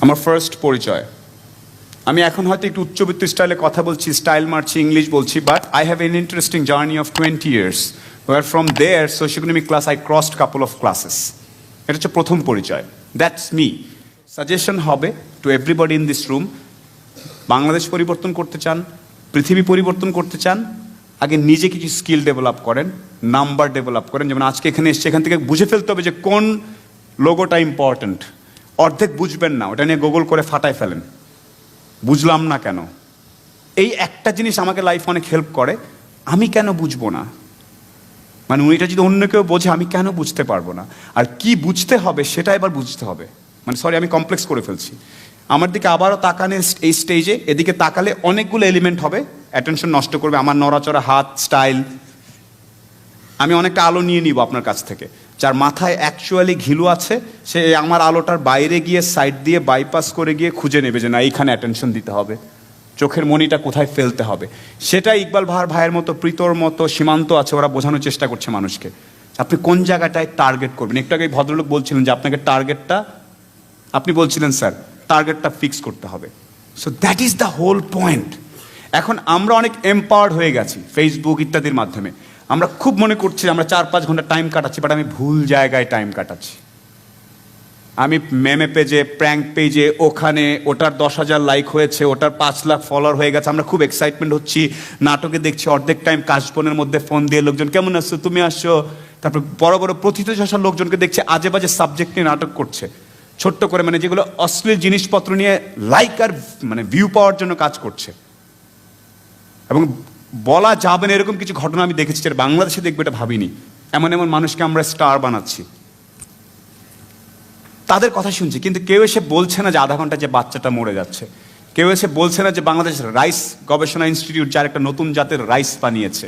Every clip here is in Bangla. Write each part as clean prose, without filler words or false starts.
আমার ফার্স্ট পরিচয়। আমি এখন হয়তো একটু উচ্চবিত্ত স্টাইলে কথা বলছি, স্টাইল মারছি, ইংলিশ বলছি, but I have an interesting journey of 20 years where from there socioeconomic class I crossed couple of classes. এটা হচ্ছে প্রথম পরিচয়। That's me. সাজেশন হবে to everybody in this room, Bangladesh পরিবর্তন করতে চান, পৃথিবী পরিবর্তন করতে চান, আগে নিজে কিছু স্কিল ডেভেলপ করেন, নাম্বার ডেভেলপ করেন। যেমন আজকে এখানে এসছে, এখান থেকে বুঝে ফেলতে হবে যে কোন লোগোটা ইম্পর্ট্যান্ট। অর্ধেক বুঝবেন না, ওটা নিয়ে গুগল করে ফাটায় ফেলেন, বুঝলাম না কেন। এই একটা জিনিস আমাকে লাইফ অনেক হেল্প করে, আমি কেন বুঝবো না, মানে উনিটা যদি অন্য কেউ বোঝে আমি কেন বুঝতে পারবো না, আর কি বুঝতে হবে সেটা এবার বুঝতে হবে। মানে সরি, আমি কমপ্লেক্স করে ফেলছি। আমার দিকে আবারও তাকানে এই স্টেজে, এদিকে তাকালে অনেকগুলো এলিমেন্ট হবে, অ্যাটেনশন নষ্ট করবে, আমার নড়াচড়া, হাত, স্টাইল। আমি অনেকটা আলো নিয়ে নিব আপনার কাছ থেকে। যার মাথায় অ্যাকচুয়ালি ঘিলু আছে সে আমার আলোটার বাইরে গিয়ে সাইড দিয়ে বাইপাস করে গিয়ে খুঁজে নেবে যে না এইখানে অ্যাটেনশন দিতে হবে, চোখের মনিটা কোথায় ফেলতে হবে। সেটা ইকবাল ভাইয়ের মতো, প্রীতর মতো, সীমান্ত আছে, ওরা বোঝানোর চেষ্টা করছে মানুষকে আপনি কোন জায়গাটায় টার্গেট করবেন। একটু আগে ভদ্রলোক বলছিলেন যে আপনাকে টার্গেটটা, আপনি বলছিলেন স্যার টার্গেটটা ফিক্স করতে হবে। So that is the whole point. এখন আমরা অনেক এম্পাওয়ার্ড হয়ে গেছি ফেসবুক ইত্যাদির মাধ্যমে, আমরা খুব মনে করছি আমরা 4-5 ঘন্টা টাইম কাটাচ্ছি, বাট আমি ভুল জায়গায় টাইম কাটাচ্ছি। আমি মেমে পেজে, প্র্যাঙ্ক পেজে, ওখানে ওটার 10,000 লাইক হয়েছে, ওটার 5 লাখ ফলোয়ার হয়ে গেছে, আমরা খুব এক্সাইটমেন্ট হচ্ছি, নাটকে দেখছি, অর্ধেক টাইম কাশবনের মধ্যে ফোন দিয়ে লোকজন কেমন আসছো, তুমি আসছো। তারপর বড় বড় প্রথিতযশা লোকজনকে দেখছে আজে বাজে সাবজেক্ট নিয়ে নাটক করছে, ছোট্ট করে, মানে যেগুলো অশ্লীল জিনিসপত্র নিয়ে লাইক আর মানে ভিউ পাওয়ার জন্য কাজ করছে। এবং বলা যাবে না এরকম কিছু ঘটনা আমি দেখেছি, যেটা বাংলাদেশে দেখবে এটা ভাবিনি। এমন এমন মানুষকে আমরা স্টার বানাচ্ছি, তাদের কথা শুনছি, কিন্তু কেউ এসে বলছে না যে আধা ঘন্টা যে বাচ্চাটা মরে যাচ্ছে, কেউ এসে বলছে না যে বাংলাদেশ রাইস গবেষণা ইনস্টিটিউট যার একটা নতুন জাতের রাইস বানিয়েছে,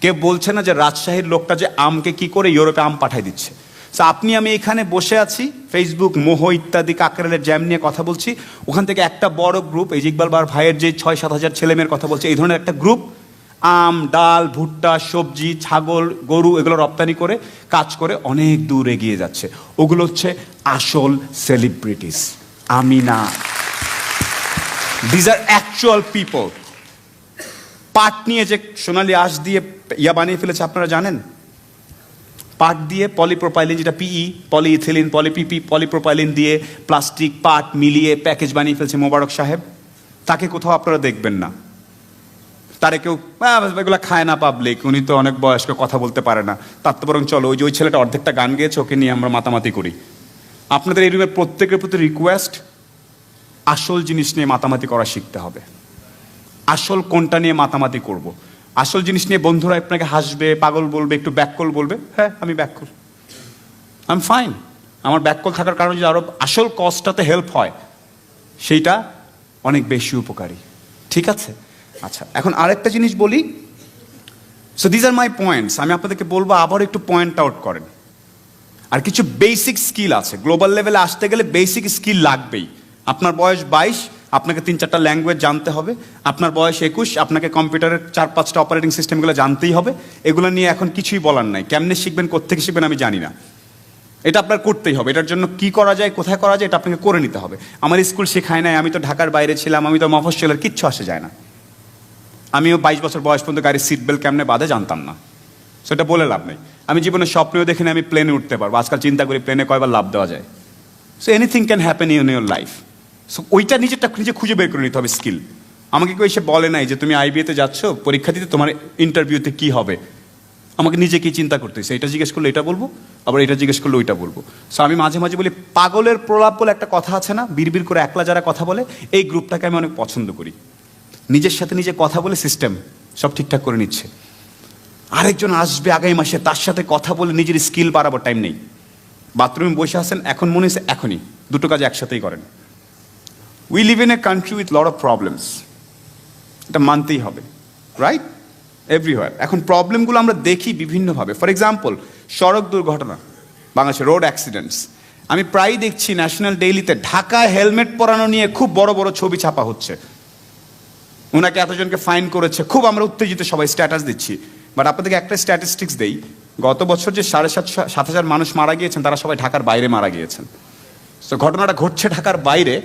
কেউ বলছে না যে রাজশাহীর লোকটা যে আমকে কি করে ইউরোপে আম পাঠাই দিচ্ছে। সো আপনি আমি এখানে বসে আছি, ফেসবুক, মোহ ইত্যাদি কাকরালের জ্যাম নিয়ে কথা বলছি, ওখান থেকে একটা বড় গ্রুপ, এই যে ইকবাল ভাইয়ের যে 6-7 হাজার ছেলেমেয়ের কথা বলছে, এই ধরনের একটা গ্রুপ আম, ডাল, ভুট্টা, সবজি, ছাগল, গরু এগুলো রপ্তানি করে কাজ করে অনেক দূর এগিয়ে যাচ্ছে। ওগুলো হচ্ছে আসল সেলিব্রিটিস, আমি না। These are actual people. পাট নিয়ে যে সোনালী আঁশ দিয়ে ইয়া বানিয়ে ফেলেছে আপনারা জানেন, পাট দিয়ে পলিপ্রোপাইলিন, যেটা পিই, পলিইথিলিন, পলিপিপি, পলিপ্রোপাইলিন দিয়ে প্লাস্টিক পাট মিলিয়ে প্যাকেজ বানিয়ে ফেলছে মোবারক সাহেব। তাকে কোথাও আপনারা দেখবেন না, তারে কেউ এগুলো খায় না পাবলিক, উনি তো অনেক বয়স্ক, কথা বলতে পারে না। তার তো বরং চলো ওই ছেলেটা অর্ধেকটা গান গেয়েছে, ওকে নিয়ে আমরা মাতামাতি করি। আপনাদের এই রুমের প্রত্যেকের প্রতি রিকোয়েস্ট, আসল জিনিস নিয়ে মাতামাতি করা শিখতে হবে। আসল কোনটা নিয়ে মাতামাতি করব। আসল জিনিস নিয়ে বন্ধুরা আপনাকে হাসবে, পাগল বলবে, একটু ব্যাককল বলবে, হ্যাঁ আমি ব্যাককল, আই এম ফাইন। আমার ব্যাককল থাকার কারণে যদি আরো আসল কজটাতে হেল্প হয়, সেইটা অনেক বেশি উপকারী। ঠিক আছে? আচ্ছা, এখন আরেকটা জিনিস বলি। So these are my points. আমি আপনাদেরকে বলবো আবার একটু পয়েন্ট আউট করেন। আর কিছু বেসিক স্কিল আছে, গ্লোবাল লেভেলে আসতে গেলে বেসিক স্কিল লাগবেই। আপনার বয়স 22, আপনাকে 3-4টা ল্যাঙ্গুয়েজ জানতে হবে। আপনার বয়স 21, আপনাকে কম্পিউটারের 4-5টা অপারেটিং সিস্টেমগুলো জানতেই হবে। এগুলো নিয়ে এখন কিছুই বলার নাই, কেমনে শিখবেন, কোত্থেকে শিখবেন আমি জানি না, এটা আপনার করতেই হবে। এটার জন্য কি করা যায়, কোথায় করা যায়, এটা আপনাকে করে নিতে হবে। আমার স্কুল শেখায় নাই, আমি তো ঢাকার বাইরে ছিলাম, আমি তো মফস্বলের, কিচ্ছু আসে যায় না। আমিও 22 বছর বয়স পর্যন্ত গাড়ির সিট বেল্ট কেমনে বাঁধে জানতাম না, সেটা বলে লাভ নেই। আমি জীবনে স্বপ্নেও দেখিনি আমি প্লেনে উঠতে পারবো, আজকাল চিন্তা করি প্লেনে কয়বার লাভ দেওয়া যায়। So anything can happen in your life. So ওইটা নিজে খুঁজে বের করে নিতে হবে স্কিল। আমাকে কেউ এসে বলে নাই যে তুমি আইবিএতে যাচ্ছ পরীক্ষা দিতে, তোমার ইন্টারভিউতে কি হবে, আমাকে নিজেকেই চিন্তা করতেছে। এটা জিজ্ঞেস করলে এটা বলবো, আবার এটা জিজ্ঞেস করলে ওইটা বলবো। সো আমি মাঝে মাঝে বলি, পাগলের প্রলাপ বলে একটা কথা আছে না, বিড়বিড় করে একলা যারা কথা বলে, এই গ্রুপটাকে আমি অনেক পছন্দ করি। নিজের সাথে নিজে কথা বলে সিস্টেম সব ঠিকঠাক করে নিচ্ছে। আরেকজন আসবে আগামী মাসে, তার সাথে কথা বলে নিজের স্কিল বাড়াবার টাইম নেই। বাথরুমে বসে আছেন, এখন মনে হচ্ছে এখনই, দুটো কাজ একসাথেই করেন। We live in a country with lot of problems, এটা মানতেই হবে, রাইট? এভরিওয়ার। এখন প্রবলেমগুলো আমরা দেখি বিভিন্নভাবে। ফর এক্সাম্পল, সড়ক দুর্ঘটনা, বাংলাদেশে রোড অ্যাক্সিডেন্টস। আমি প্রায়ই দেখছি ন্যাশনাল ডেইলিতে ঢাকায় হেলমেট পরানো নিয়ে খুব বড় বড় ছবি ছাপা হচ্ছে, ওনাকে এতজনকে ফাইন করেছে, খুব আমরা উত্তেজিত, সবাই স্ট্যাটাস দিচ্ছি। বাট আপনাদেরকে একটা স্ট্যাটিস্টিক্স দেই, গত বছর যে 7,500 মানুষ মারা গিয়েছেন, তারা সবাই ঢাকার বাইরে মারা গিয়েছেন। তো ঘটনাটা ঘটছে ঢাকার বাইরে,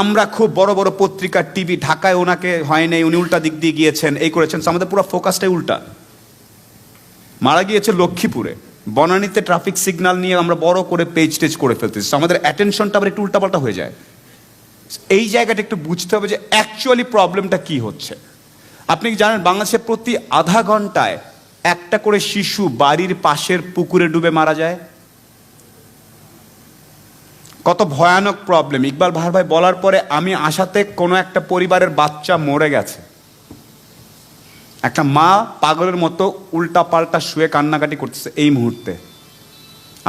আমরা খুব বড় বড় পত্রিকা টিভি, ঢাকায় ওনাকে হয় নাই, উনি উল্টা দিক দিয়ে গিয়েছেন, এই করেছেন, আমাদের পুরো ফোকাসটাই উল্টা। মারা গিয়েছে লক্ষ্মীপুরে, বনানীতে ট্রাফিক সিগন্যাল নিয়ে আমরা বড় করে পেজ টেজ করে ফেলতেছি, আমাদের অ্যাটেনশনটা আবার একটু উল্টাপাল্টা হয়ে যায়। এই জায়গাটা একটু বুঝতে হবে যে অ্যাকচুয়ালি প্রবলেমটা কি হচ্ছে। আপনি কি জানেন বাংলাদেশে প্রতি আধা ঘন্টায় একটা করে শিশু বাড়ির পাশের পুকুরে ডুবে মারা যায়? কত ভয়ানক প্রবলেম। ইকবাল ভার ভাই বলার পরে আমি আশাতে কোনো একটা পরিবারের বাচ্চা মরে গেছে, একটা মা পাগলের মতো উল্টা পাল্টা শুয়ে কান্নাকাটি করতেছে এই মুহূর্তে।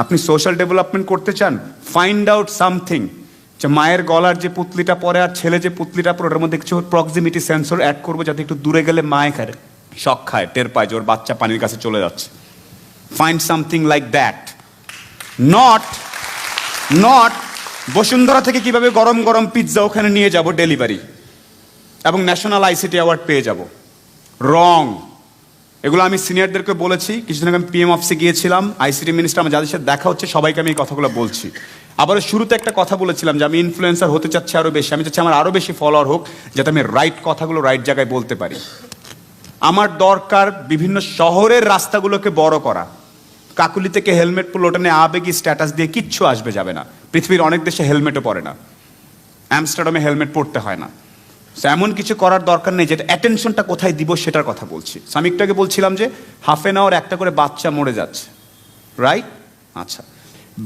আপনি সোশ্যাল ডেভেলপমেন্ট করতে চান, ফাইন্ড আউট সামথিং, যে মায়ের গলার যে পুতলিটা পরে আর ছেলে যে পুতলিটা পরে ওটার মধ্যে কিছু প্রক্সিমিটি সেন্সর অ্যাড করবো, যাতে একটু দূরে গেলে মায়ে খায় শখ খায়, টের পায় যে ওর বাচ্চা পানির কাছে চলে যাচ্ছে। Find something like that. Not Bashundhara থেকে কিভাবে গরম গরম পিৎজা ওখানে নিয়ে যাব ডেলিভারি এবং ন্যাশনাল আইসিটি অ্যাওয়ার্ড পেয়ে যাব। রং। এগুলো আমি সিনিয়রদেরকে বলেছি। কিছুদিন আগে আমি পিএম অফিসে গিয়েছিলাম, আইসিটি মিনিস্টার, আমার যাদের সাথে দেখা হচ্ছে সবাইকে আমি এই কথাগুলো বলছি। আবার শুরুতে একটা কথা বলেছিলাম যে আমি ইনফ্লুয়েন্সার হতে চাচ্ছি আরো বেশি, আমি চাচ্ছি আমার আরো বেশি ফলোয়ার হোক, যাতে আমি রাইট কথাগুলো রাইট জায়গায় বলতে পারি। আমার দরকার বিভিন্ন শহরের রাস্তাগুলোকে বড় করা। কাকুলি থেকে হেলমেট পরলে ওটা নিয়ে আবেগী স্ট্যাটাস দিয়ে কিচ্ছু আসবে যাবে না। পৃথিবীর অনেক দেশে হেলমেটও পরে না, আমস্টারডামে হেলমেট পরতে হয় না। এমন কিছু করার দরকার নেই, যেটা অ্যাটেনশনটা কোথায় দিব সেটার কথা বলছি। আমি একটু আগে বলছিলাম যে হাফ এন আওয়ার একটা করে বাচ্চা মরে যাচ্ছে, রাইট? আচ্ছা,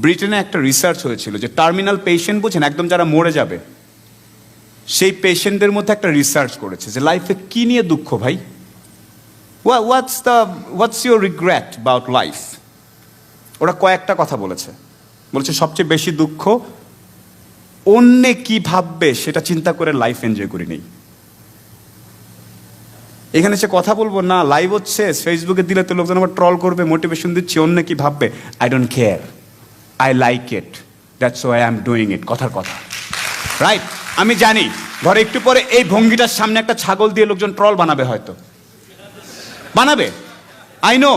ব্রিটেনে একটা রিসার্চ হয়েছিল যে টার্মিনাল পেশেন্ট বুঝেন, একদম যারা মরে যাবে, সেই পেশেন্টদের মধ্যে একটা রিসার্চ করেছে যে লাইফে কি নিয়ে দুঃখ ভাই, what's your regret about life. ওরা কয়েকটা কথা বলেছে সবচেয়ে বেশি দুঃখ অন্যে কি ভাববে সেটা চিন্তা করে লাইফ এনজয় করি নেই। এখানে সে কথা বলবো না, লাইভ হচ্ছে, ফেসবুকে দিলে তো লোকজন আবার ট্রল করবে, মোটিভেশন দিচ্ছি, অন্য কি ভাববে, I don't care, I like it, that's why I am doing it. কথার কথা, রাইট? আমি জানি ঘরে একটু পরে এই ভঙ্গিটার সামনে একটা ছাগল দিয়ে লোকজন ট্রল বানাবে, হয়তো বানাবে, আই নো।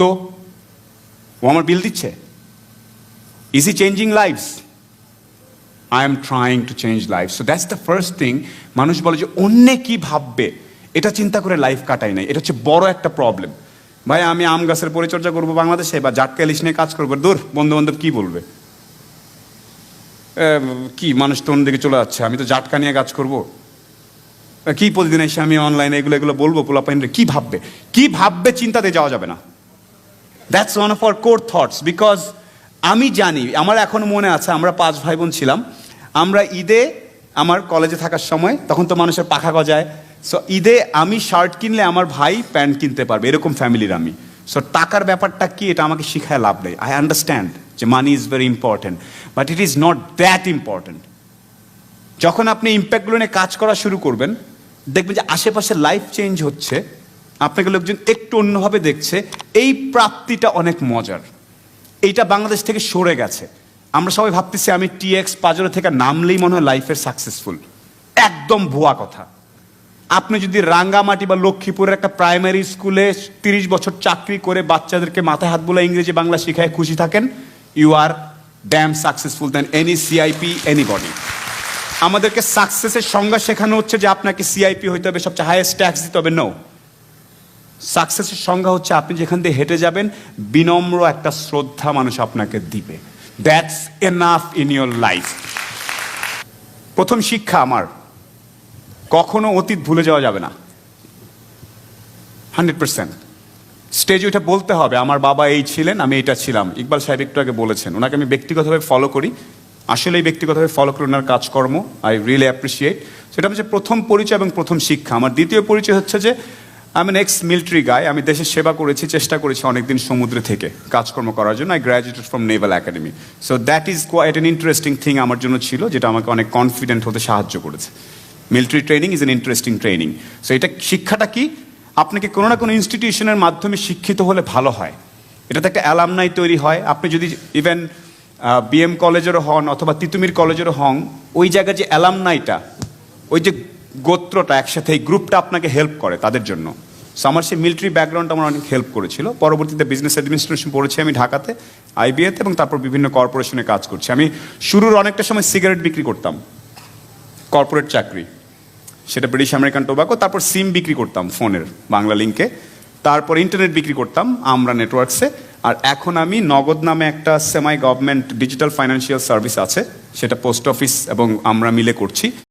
তো ও আমার বিল দিচ্ছে। Is he changing lives? I am trying to change lives. So that's the first thing. মানুষ বলে যে অন্যে কি ভাববে, এটা চিন্তা করে লাইফ কাটাই নাই। এটা হচ্ছে বড় একটা প্রবলেম। ভাই আমি আম গাছের পরিচর্যা করবো বাংলাদেশে, বা জাটকা ইলিশ নিয়ে কাজ করবো, দূর, বন্ধু বান্ধব কি বলবে, কি মানুষ তো অন্যদিকে চলে যাচ্ছে, আমি তো জাটকা নিয়ে কাজ করবো, কি প্রতিদিন এসে আমি অনলাইনে এগুলো বলবো, পোলাপাইনরে কি ভাববে চিন্তাতে যাওয়া যাবে না। That's one of our core thoughts, because আমি জানি, আমার এখনো মনে আছে, আমরা 5 ভাই বোন ছিলাম, আমরা ঈদে, আমার কলেজে থাকার সময় তখন তো মানুষের পাখা গজায়, সো ঈদে আমি শার্ট কিনলে আমার ভাই প্যান্ট কিনতে পারবে, এরকম ফ্যামিলির আমি। সো টাকার ব্যাপারটা কি এটা আমাকে শিখায় লাভ নেই। আই আন্ডারস্ট্যান্ড যে money is very important, but it is not that important. যখন আপনি ইম্প্যাক্টগুলো নিয়ে কাজ করা শুরু করবেন, দেখবেন যে আশেপাশে লাইফ চেঞ্জ হচ্ছে, আপনাকে লোকজন একটু অন্যভাবে দেখছে, এই প্রাপ্তিটা অনেক মজার। এইটা বাংলাদেশ থেকে সরে গেছে। আমরা সবাই ভাবতেছি আমি টিএক্স পাজরো থেকে নামলেই মনে হয় লাইফের সাকসেসফুল। একদম ভুয়া কথা। আপনি যদি রাঙ্গামাটি বা লক্ষ্মীপুরের একটা প্রাইমারি স্কুলে 30 বছর চাকরি করে বাচ্চাদেরকে মাথায় হাত বোলা ইংরেজি বাংলা শিখায় খুশি থাকেন, you are damn successful than any CIP anybody. আমাদেরকে সাকসেসের সংজ্ঞা শেখানো হচ্ছে যে আপনাকে সিআইপি হইতে হবে, সবচেয়ে হাইয়েস্ট ট্যাক্স দিতে হবে। নো, সাকসেসের সংজ্ঞা হচ্ছে আপনি যেখান দিয়ে হেঁটে যাবেন, বিনম্র একটা শ্রদ্ধা মানুষ আপনাকে দিবে। That's enough in your life. প্রথম শিক্ষা আমার, কখনো অতীত ভুলে যাওয়া যাবে না। 100% স্টেজে ওইটা বলতে হবে, আমার বাবা এই ছিলেন, আমি এটা ছিলাম। ইকবাল সাহেব একটু আগে বলেছেন, ওনাকে আমি ব্যক্তিগতভাবে ফলো করি, আসলেই ব্যক্তিগতভাবে ফলো করি ওনার কাজকর্ম, আই রিয়েলি অ্যাপ্রিসিয়েট। সেটা হচ্ছে প্রথম পরিচয় এবং প্রথম শিক্ষা। আমার দ্বিতীয় পরিচয় হচ্ছে যে আমি এক্স মিলিটারি গাই, আমি দেশের সেবা করেছি, চেষ্টা করেছি অনেকদিন সমুদ্রে থেকে কাজকর্ম করার জন্য। I graduated from naval academy. So that is quite an interesting thing আমার জন্য ছিল, যেটা আমাকে অনেক কনফিডেন্ট হতে সাহায্য করেছে। Military training is an interesting training. So এটা শিক্ষাটা কি, আপনাকে কোনো না কোনো ইনস্টিটিউশনের মাধ্যমে শিক্ষিত হলে ভালো হয়। এটাতে একটা অ্যালামনাই তৈরি হয়। আপনি যদি ইভেন বিএম কলেজেরও হন অথবা তিতুমির কলেজেরও হন, ওই জায়গায় যে অ্যালামনাইটা, ওই যে গোত্রটা একসাথে, এই গ্রুপটা আপনাকে হেল্প করে তাদের জন্য। সো আমার সেই মিলিটারি ব্যাকগ্রাউন্ড আমার অনেক হেল্প করেছিল। পরবর্তীতে বিজনেস অ্যাডমিনিস্ট্রেশন পড়েছি আমি ঢাকাতে, আইবিএতে, এবং তারপর বিভিন্ন কর্পোরেশনে কাজ করছি। আমি শুরুর অনেকটা সময় সিগারেট বিক্রি করতাম, কর্পোরেট চাকরি, সেটা ব্রিটিশ আমেরিকান টোবাকো। তারপর সিম বিক্রি করতাম ফোনের, বাংলা লিঙ্কে। তারপর ইন্টারনেট বিক্রি করতাম আমরা নেটওয়ার্কসে। আর এখন আমি নগদ নামে একটা সেমাই গভর্নমেন্ট ডিজিটাল ফাইন্যান্সিয়াল সার্ভিস আছে, সেটা পোস্ট অফিস এবং আমরা মিলে করছি।